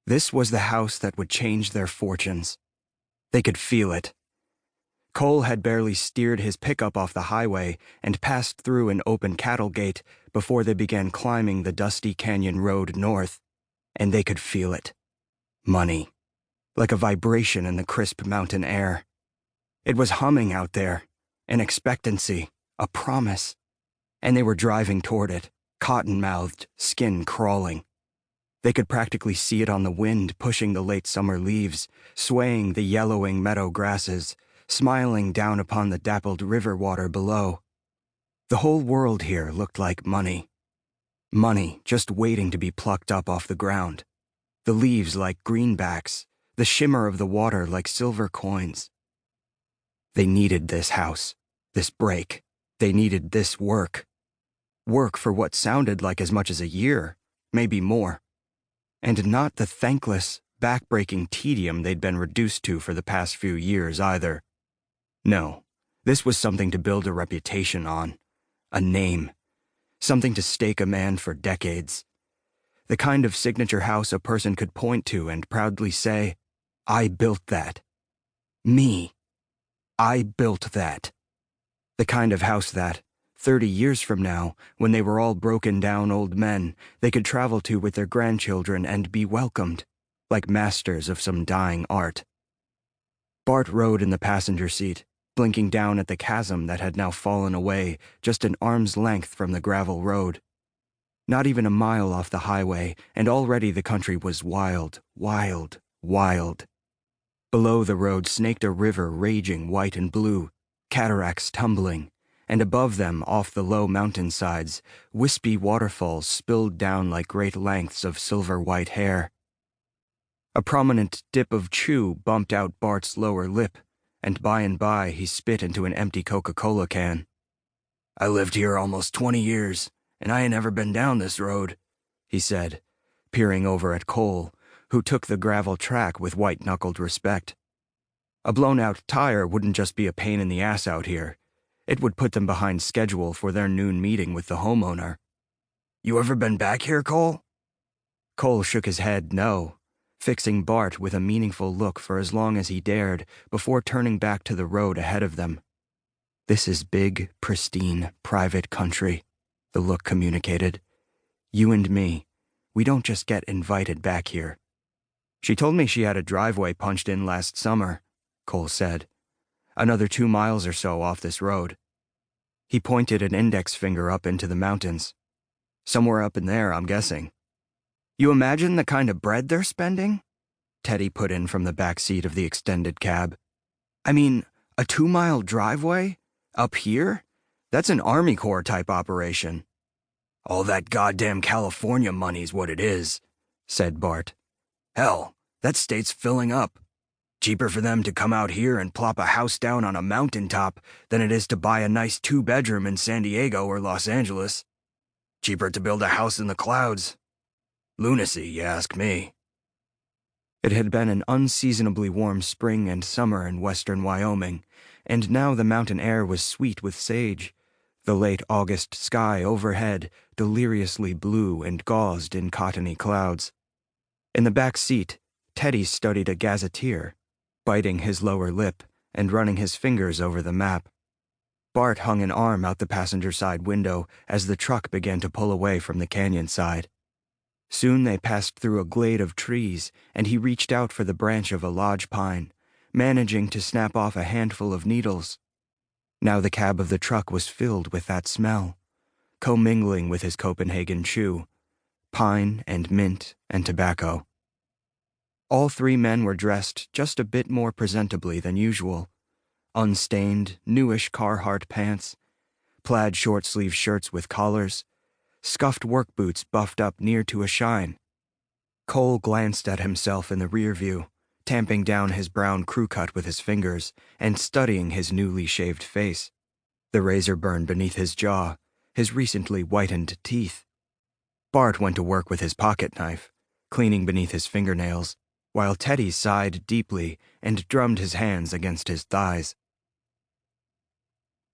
This was the house that would change their fortunes. They could feel it. Cole had barely steered his pickup off the highway and passed through an open cattle gate before they began climbing the dusty canyon road north, and they could feel it. Money. Like a vibration in the crisp mountain air. It was humming out there, an expectancy, a promise, and they were driving toward it, cotton-mouthed, skin crawling. They could practically see it on the wind pushing the late summer leaves, swaying the yellowing meadow grasses, smiling down upon the dappled river water below. The whole world here looked like money. Money just waiting to be plucked up off the ground. The leaves like greenbacks, the shimmer of the water like silver coins. They needed this house, this break. They needed this work. Work for what sounded like as much as a year, maybe more. And not the thankless, back-breaking tedium they'd been reduced to for the past few years either. No, this was something to build a reputation on, a name, something to stake a man for decades. The kind of signature house a person could point to and proudly say, I built that. Me. I built that. The kind of house that, 30 years from now, when they were all broken down old men, they could travel to with their grandchildren and be welcomed, like masters of some dying art. Bart rode in the passenger seat, blinking down at the chasm that had now fallen away just an arm's length from the gravel road. Not even a mile off the highway, and already the country was wild, wild, wild. Below the road snaked a river raging white and blue, cataracts tumbling, and above them, off the low mountainsides, wispy waterfalls spilled down like great lengths of silver-white hair. A prominent dip of chew bumped out Bart's lower lip, and by he spit into an empty Coca-Cola can. I lived here almost 20 years, and I ain't never been down this road, he said, peering over at Cole, who took the gravel track with white-knuckled respect. A blown-out tire wouldn't just be a pain in the ass out here. It would put them behind schedule for their noon meeting with the homeowner. You ever been back here, Cole? Cole shook his head no, fixing Bart with a meaningful look for as long as he dared before turning back to the road ahead of them. This is big, pristine, private country, the look communicated. You and me, we don't just get invited back here. She told me she had a driveway punched in last summer, Cole said. Another 2 miles or so off this road. He pointed an index finger up into the mountains. Somewhere up in there, I'm guessing. You imagine the kind of bread they're spending? Teddy put in from the back seat of the extended cab. I mean, a 2-mile driveway? Up here? That's an Army Corps type operation. All that goddamn California money's what it is, said Bart. Hell, that state's filling up. Cheaper for them to come out here and plop a house down on a mountaintop than it is to buy a nice 2-bedroom in San Diego or Los Angeles. Cheaper to build a house in the clouds. Lunacy, you ask me. It had been an unseasonably warm spring and summer in western Wyoming, and now the mountain air was sweet with sage, the late August sky overhead deliriously blue and gauzed in cottony clouds. In the back seat, Teddy studied a gazetteer, biting his lower lip and running his fingers over the map. Bart hung an arm out the passenger side window as the truck began to pull away from the canyon side. Soon they passed through a glade of trees, and he reached out for the branch of a lodge pine, managing to snap off a handful of needles. Now the cab of the truck was filled with that smell, commingling with his Copenhagen chew, pine and mint and tobacco. All 3 men were dressed just a bit more presentably than usual. Unstained, newish Carhartt pants, plaid short-sleeve shirts with collars, scuffed work boots buffed up near to a shine. Cole glanced at himself in the rear view, tamping down his brown crew cut with his fingers and studying his newly shaved face, the razor burn beneath his jaw, his recently whitened teeth. Bart went to work with his pocket knife, cleaning beneath his fingernails, while Teddy sighed deeply and drummed his hands against his thighs.